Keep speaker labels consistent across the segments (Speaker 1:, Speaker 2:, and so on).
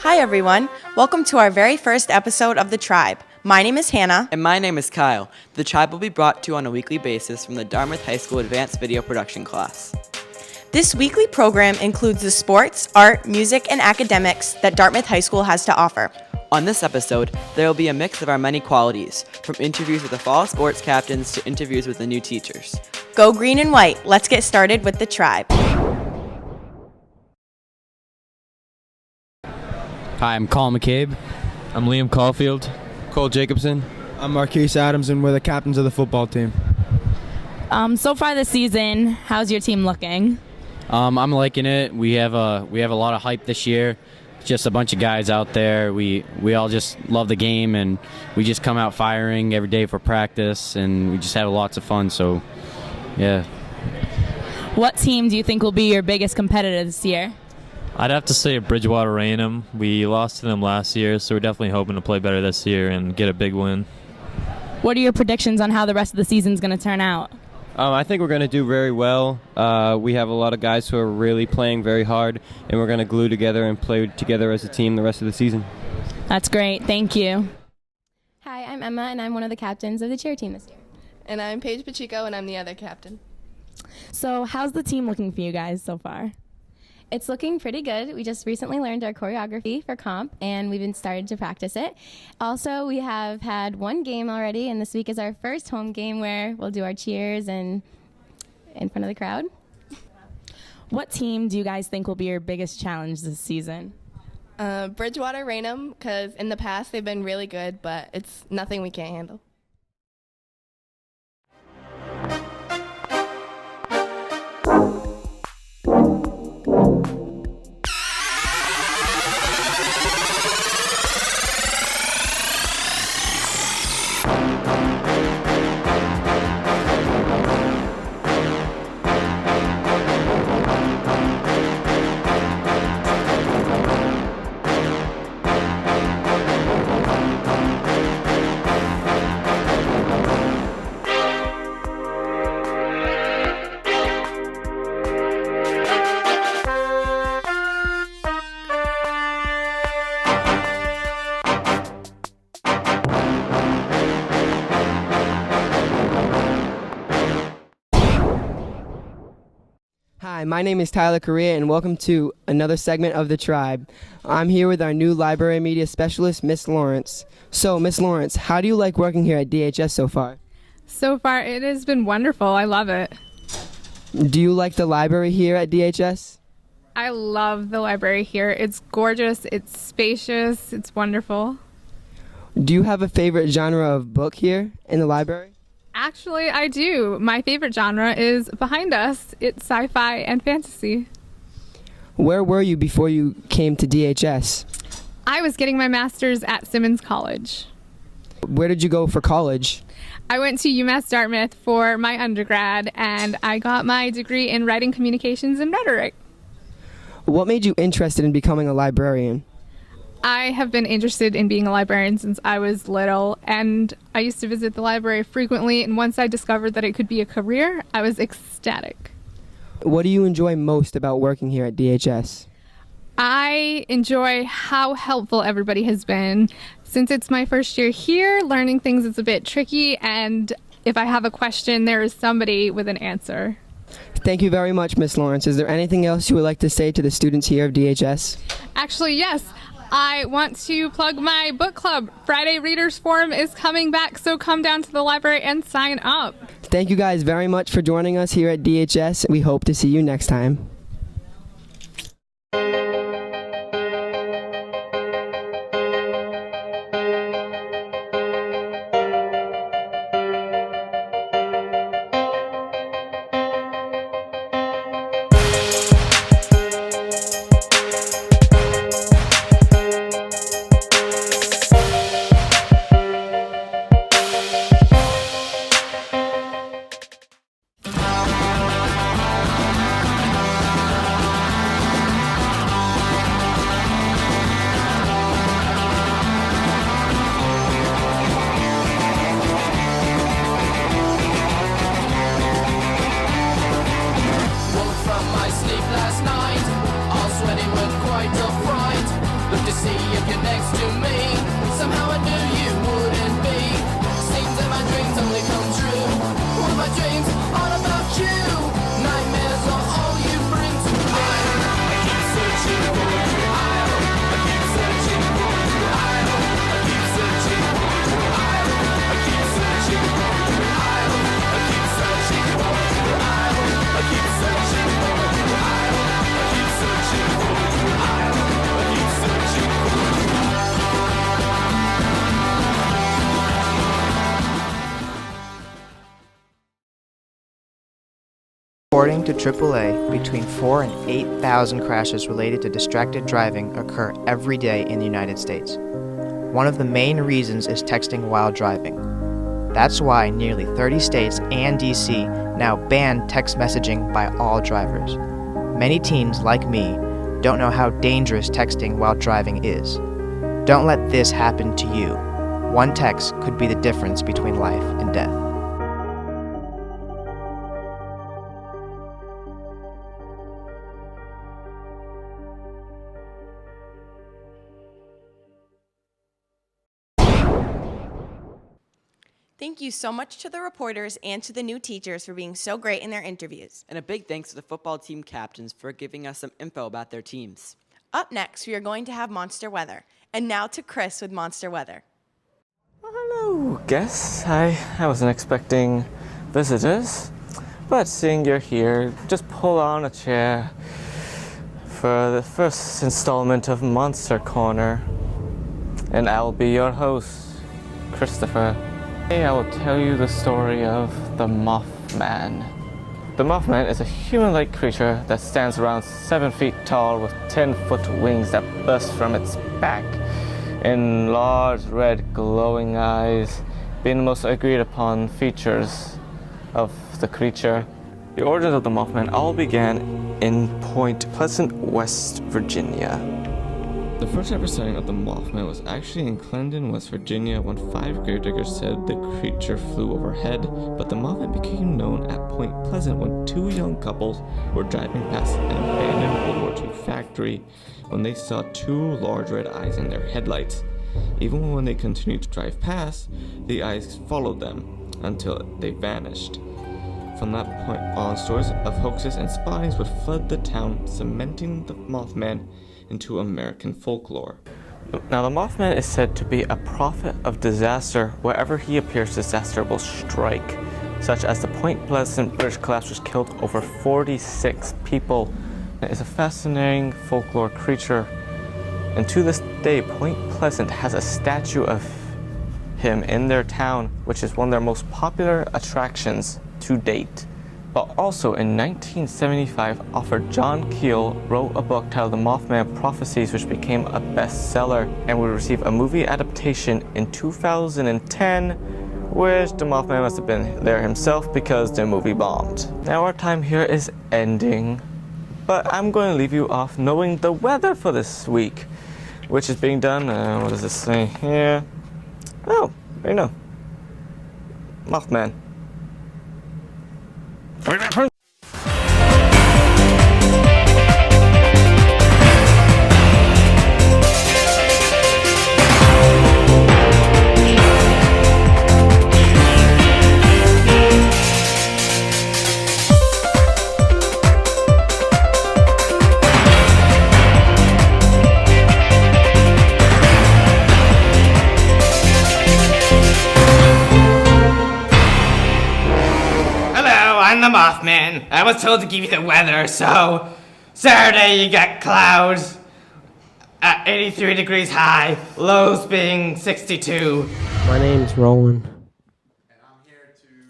Speaker 1: Hi everyone, welcome to our very first episode of The Tribe. My name is Hannah.
Speaker 2: And my name is Kyle. The Tribe will be brought to you on a weekly basis from the Dartmouth High School Advanced Video Production class.
Speaker 1: This weekly program includes the sports, art, music, and academics that Dartmouth High School has to offer.
Speaker 2: On this episode, there will be a mix of our many qualities, from interviews with the fall sports captains to interviews with the new teachers.
Speaker 1: Go green and white, let's get started with The Tribe.
Speaker 3: Hi, I'm Colin McCabe.
Speaker 4: I'm Liam Caulfield.
Speaker 5: Cole Jacobson.
Speaker 6: I'm Marquise Adams, and we're the captains of the football team.
Speaker 7: So far this season, how's your team looking?
Speaker 3: I'm liking it. We have a lot of hype this year. Just a bunch of guys out there. We all just love the game, and we just come out firing every day for practice, and we just have lots of fun. So, yeah.
Speaker 7: What team do you think will be your biggest competitor this year?
Speaker 4: I'd have to say Bridgewater A&M. We lost to them last year, so we're definitely hoping to play better this year and get a big win.
Speaker 7: What are your predictions on how the rest of the season is going to turn out?
Speaker 5: I think we're going to do very well. We have a lot of guys who are really playing very hard, and we're going to glue together and play together as a team the rest of the season.
Speaker 7: That's great. Thank you.
Speaker 8: Hi, I'm Emma, and I'm one of the captains of the cheer team this year.
Speaker 9: And I'm Paige Pacheco, and I'm the other captain.
Speaker 7: So how's the team looking for you guys so far?
Speaker 8: It's looking pretty good. We just recently learned our choreography for comp, and we've been started to practice it. Also, we have had one game already, and this week is our first home game where we'll do our cheers and in front of the crowd.
Speaker 7: What team do you guys think will be your biggest challenge this season?
Speaker 9: Bridgewater Raynham, because in the past they've been really good, but it's nothing we can't handle.
Speaker 10: Hi, my name is Tyler Correa, and welcome to another segment of The Tribe. I'm here with our new library media specialist, Miss Lawrence. So, Miss Lawrence, how do you like working here at DHS so far?
Speaker 11: So far, it has been wonderful. I love it.
Speaker 10: Do you like the library here at DHS?
Speaker 11: I love the library here. It's gorgeous, it's spacious, it's wonderful.
Speaker 10: Do you have a favorite genre of book here in the library?
Speaker 11: Actually, I do. My favorite genre is behind us. It's sci-fi and fantasy.
Speaker 10: Where were you before you came to DHS?
Speaker 11: I was getting my master's at Simmons College.
Speaker 10: Where did you go for college?
Speaker 11: I went to UMass Dartmouth for my undergrad, and I got my degree in writing, communications, and rhetoric.
Speaker 10: What made you interested in becoming a librarian?
Speaker 11: I have been interested in being a librarian since I was little, and I used to visit the library frequently, and once I discovered that it could be a career, I was ecstatic.
Speaker 10: What do you enjoy most about working here at DHS?
Speaker 11: I enjoy how helpful everybody has been. Since it's my first year here, learning things is a bit tricky, and if I have a question, there is somebody with an answer.
Speaker 10: Thank you very much, Miss Lawrence. Is there anything else you would like to say to the students here of DHS?
Speaker 11: Actually, yes. I want to plug my book club. Friday Readers Forum is coming back, so come down to the library and sign up.
Speaker 10: Thank you guys very much for joining us here at DHS. We hope to see you next time.
Speaker 12: According to AAA, between 4 and 8,000 crashes related to distracted driving occur every day in the United States. One of the main reasons is texting while driving. That's why nearly 30 states and DC now ban text messaging by all drivers. Many teens, like me, don't know how dangerous texting while driving is. Don't let this happen to you. One text could be the difference between life and death.
Speaker 1: Thank you so much to the reporters and to the new teachers for being so great in their interviews.
Speaker 2: And a big thanks to the football team captains for giving us some info about their teams.
Speaker 1: Up next, we are going to have Monster Weather. And now to Chris with Monster Weather.
Speaker 13: Hello, guests. I wasn't expecting visitors, but seeing you're here, just pull on a chair for the first installment of Monster Corner. And I'll be your host, Christopher. Today I will tell you the story of the Mothman. The Mothman is a human-like creature that stands around 7 feet tall with 10-foot wings that burst from its back, and large red glowing eyes being the most agreed upon features of the creature. The origins of the Mothman all began in Point Pleasant, West Virginia. The first ever sighting of the Mothman was actually in Clendon, West Virginia, when 5 gravediggers said the creature flew overhead, but the Mothman became known at Point Pleasant when 2 young couples were driving past an abandoned World War II factory when they saw 2 large red eyes in their headlights. Even when they continued to drive past, the eyes followed them until they vanished. From that point on, stories of hoaxes and spottings would flood the town, cementing the Mothman into American folklore. Now, the Mothman is said to be a prophet of disaster. Wherever he appears, disaster will strike, such as the Point Pleasant bridge collapse, which killed over 46 people. It is a fascinating folklore creature, and to this day, Point Pleasant has a statue of him in their town, which is one of their most popular attractions to date. But also in 1975, author John Keel wrote a book titled The Mothman Prophecies, which became a bestseller and would receive a movie adaptation in 2010, which the Mothman must have been there himself because the movie bombed. Now our time here is ending, but I'm going to leave you off knowing the weather for this week, which is being done, what does this say here? Oh, there you know. Mothman.
Speaker 14: I'm the Mothman. I was told to give you the weather, so Saturday you got clouds at 83 degrees high, lows being 62.
Speaker 15: My name's Roland.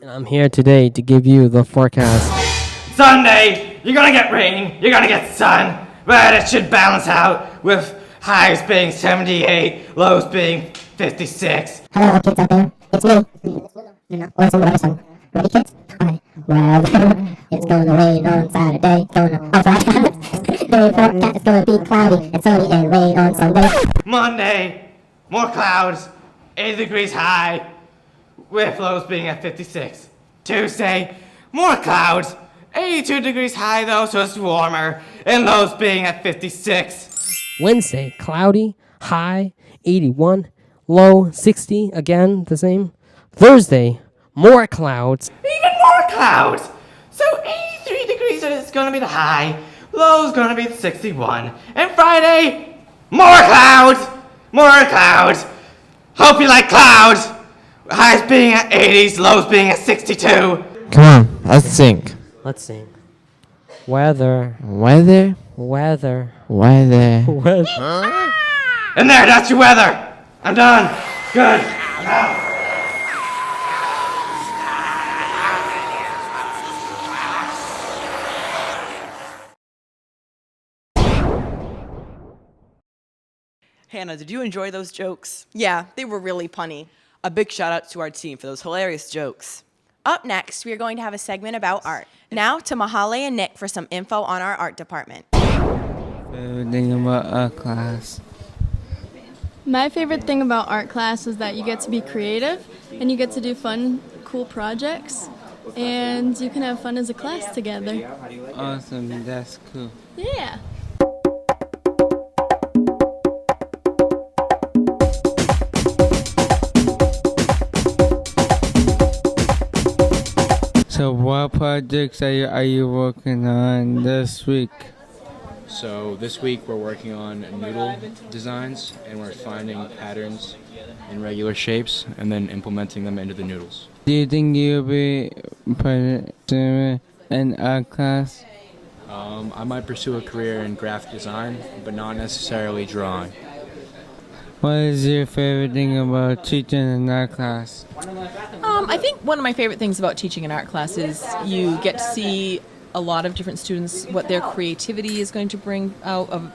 Speaker 15: And I'm here today to give you the forecast.
Speaker 14: Sunday, you're gonna get rain, you're gonna get sun, but it should balance out with highs being 78, lows being 56.
Speaker 16: Hello, kids out there. It's me. Or some other song. Ready, kids? Alright. Well, it's gonna rain on Saturday. Day forecast is gonna be cloudy and sunny and rain on Sunday.
Speaker 14: Monday, more clouds, 80 degrees high, with lows being at 56. Tuesday, more clouds, 82 degrees high though, so it's warmer, and lows being at 56.
Speaker 15: Wednesday, cloudy, high, 81, low, 60, again, the same. Thursday, more clouds.
Speaker 14: Even more clouds! So 83 degrees is gonna be the high, low's gonna be 61. And Friday, more clouds! More clouds! Hope you like clouds! Highs being at 80s, lows being at 62.
Speaker 17: Come on, let's sing.
Speaker 15: Let's sing. Weather.
Speaker 17: Weather?
Speaker 15: Weather.
Speaker 17: Weather.
Speaker 15: Weather.
Speaker 17: Huh?
Speaker 14: And there, that's your weather. I'm done. Good. I'm out.
Speaker 2: Hannah, did you enjoy those jokes?
Speaker 1: Yeah, they were really punny.
Speaker 2: A big shout out to our team for those hilarious jokes.
Speaker 1: Up next, we are going to have a segment about art. Now to Mahale and Nick for some info on our art department.
Speaker 18: Favorite thing about art class?
Speaker 19: My favorite thing about art class is that you get to be creative and you get to do fun, cool projects, and you can have fun as a class together.
Speaker 18: Awesome, that's cool.
Speaker 19: Yeah.
Speaker 18: So what projects are you working on this week?
Speaker 3: So this week we're working on noodle designs, and we're finding patterns in regular shapes and then implementing them into the noodles.
Speaker 18: Do you think you'll be participating in art class?
Speaker 3: I might pursue a career in graphic design, but not necessarily drawing.
Speaker 18: What is your favorite thing about teaching in art class?
Speaker 20: I think one of my favorite things about teaching an art class is you get to see a lot of different students, what their creativity is going to bring out of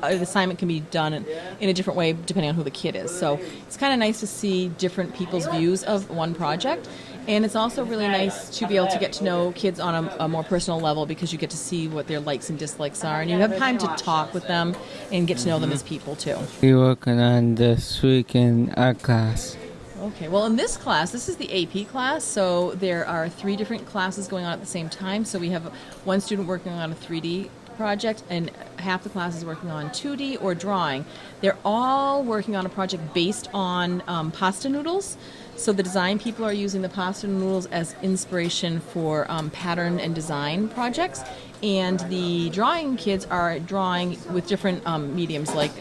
Speaker 20: an assignment can be done in a different way depending on who the kid is. So it's kind of nice to see different people's views of one project. And it's also really nice to be able to get to know kids on a more personal level because you get to see what their likes and dislikes are. And you have time to talk with them and get to know them as people too.
Speaker 18: What are you working on this week in art class?
Speaker 20: Okay, well in this class, this is the AP class, so there are 3 different classes going on at the same time. So we have one student working on a 3D project and half the class is working on 2D or drawing. They're all working on a project based on pasta noodles. So the design people are using the pasta noodles as inspiration for pattern and design projects. And the drawing kids are drawing with different mediums like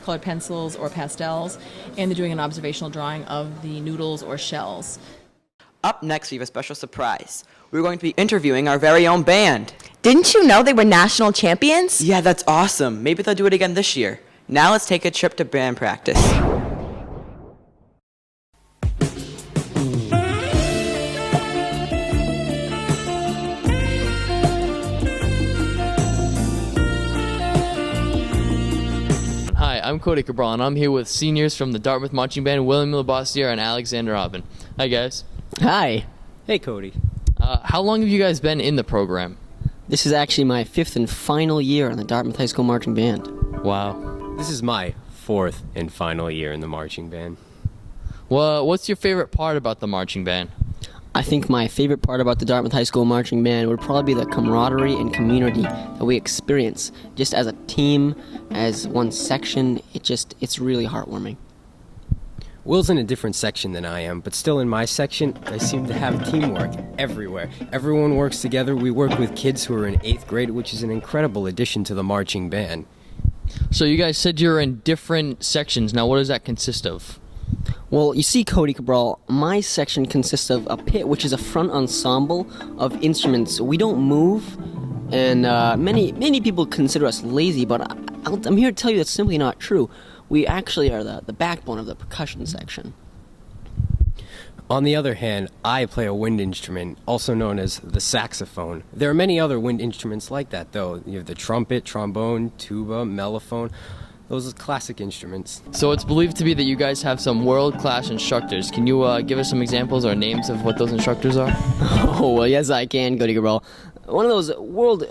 Speaker 20: colored pencils or pastels, and they're doing an observational drawing of the noodles or shells.
Speaker 2: Up next, we have a special surprise. We're going to be interviewing our very own band.
Speaker 1: Didn't you know they were national champions?
Speaker 2: Yeah, that's awesome. Maybe they'll do it again this year. Now let's take a trip to band practice.
Speaker 21: Hi, I'm Cody Cabral, and I'm here with seniors from the Dartmouth Marching Band, William Labossiere and Alexander Robin. Hi, guys.
Speaker 22: Hi.
Speaker 23: Hey, Cody.
Speaker 21: How long have you guys been in the program?
Speaker 22: This is actually my 5th and final year on the Dartmouth High School Marching Band.
Speaker 21: Wow.
Speaker 23: This is my 4th and final year in the marching band.
Speaker 21: Well, what's your favorite part about the marching band?
Speaker 22: I think my favorite part about the Dartmouth High School Marching Band would probably be the camaraderie and community that we experience. Just as a team, as one section, it's really heartwarming.
Speaker 23: Will's in a different section than I am, but still in my section, I seem to have teamwork everywhere. Everyone works together. We work with kids who are in 8th grade, which is an incredible addition to the marching band.
Speaker 21: So you guys said you're in different sections. Now, what does that consist of?
Speaker 22: Well, you see, Cody Cabral, my section consists of a pit, which is a front ensemble of instruments. We don't move, and many people consider us lazy, but I'm here to tell you that's simply not true. We actually are the backbone of the percussion section.
Speaker 23: On the other hand, I play a wind instrument, also known as the saxophone. There are many other wind instruments like that, though. You have the trumpet, trombone, tuba, mellophone. Those are classic instruments.
Speaker 21: So it's believed to be that you guys have some world-class instructors. Can you give us some examples or names of what those instructors are?
Speaker 22: Oh, well, yes, I can, Cody Cabral. One of those world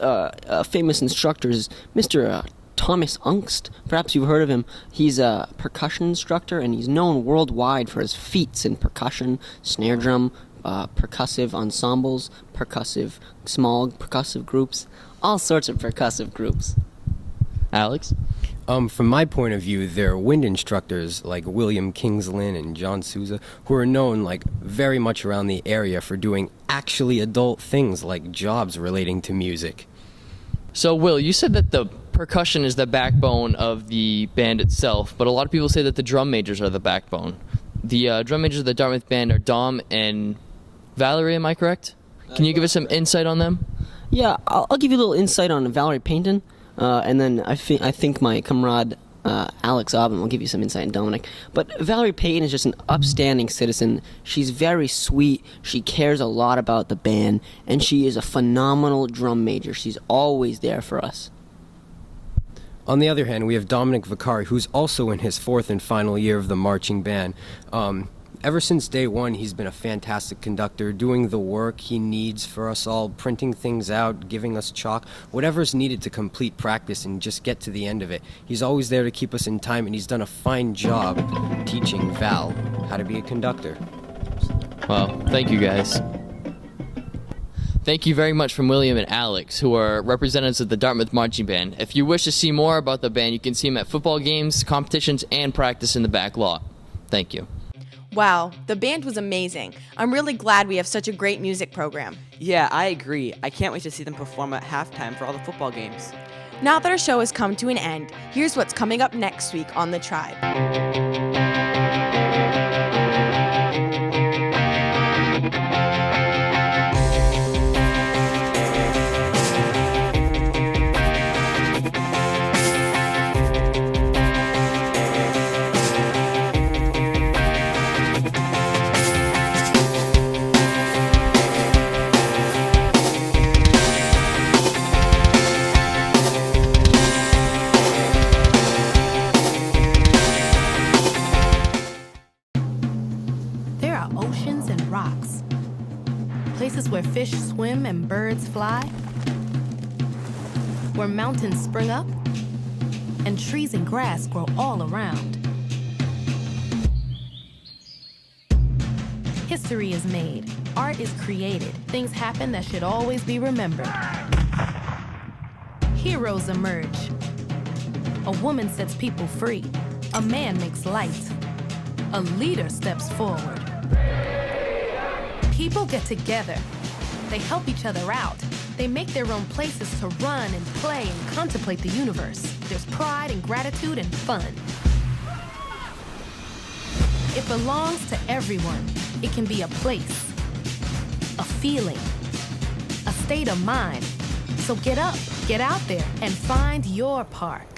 Speaker 22: famous instructors is Mr. Thomas Ungst. Perhaps you've heard of him. He's a percussion instructor, and he's known worldwide for his feats in percussion, snare drum, percussive ensembles, small percussive groups, all sorts of percussive groups.
Speaker 21: Alex?
Speaker 23: From my point of view, there are wind instructors like William Kingslin and John Souza who are known very much around the area for doing actually adult things like jobs relating to music.
Speaker 21: So, Will, you said that the percussion is the backbone of the band itself, but a lot of people say that the drum majors are the backbone. The drum majors of the Dartmouth band are Dom and Valerie, am I correct? Can you give us some insight on them?
Speaker 22: Yeah, I'll give you a little insight on Valerie Payton. And then I think my comrade Alex Aubin will give you some insight on Dominic. But Valerie Payton is just an upstanding citizen. She's very sweet. She cares a lot about the band, and she is a phenomenal drum major. She's always there for us.
Speaker 23: On the other hand, we have Dominic Vicari, who's also in his 4th and final year of the marching band. Ever since day one, he's been a fantastic conductor, doing the work he needs for us all, printing things out, giving us chalk, whatever's needed to complete practice and just get to the end of it. He's always there to keep us in time, and he's done a fine job teaching Val how to be a conductor.
Speaker 21: Wow, thank you guys. Thank you very much from William and Alex, who are representatives of the Dartmouth Marching Band. If you wish to see more about the band, you can see them at football games, competitions, and practice in the back lot. Thank you.
Speaker 1: Wow, the band was amazing. I'm really glad we have such a great music program.
Speaker 2: Yeah, I agree. I can't wait to see them perform at halftime for all the football games.
Speaker 1: Now that our show has come to an end, here's what's coming up next week on The Tribe.
Speaker 4: Places where fish swim and birds fly, where mountains spring up and trees and grass grow all around. History is made, art is created, things happen that should always be remembered. Heroes emerge. A woman sets people free. A man makes light. A leader steps forward. People get together. They help each other out. They make their own places to run and play and contemplate the universe. There's pride and gratitude and fun. It belongs to everyone. It can be a place, a feeling, a state of mind. So get up, get out there, and find your part.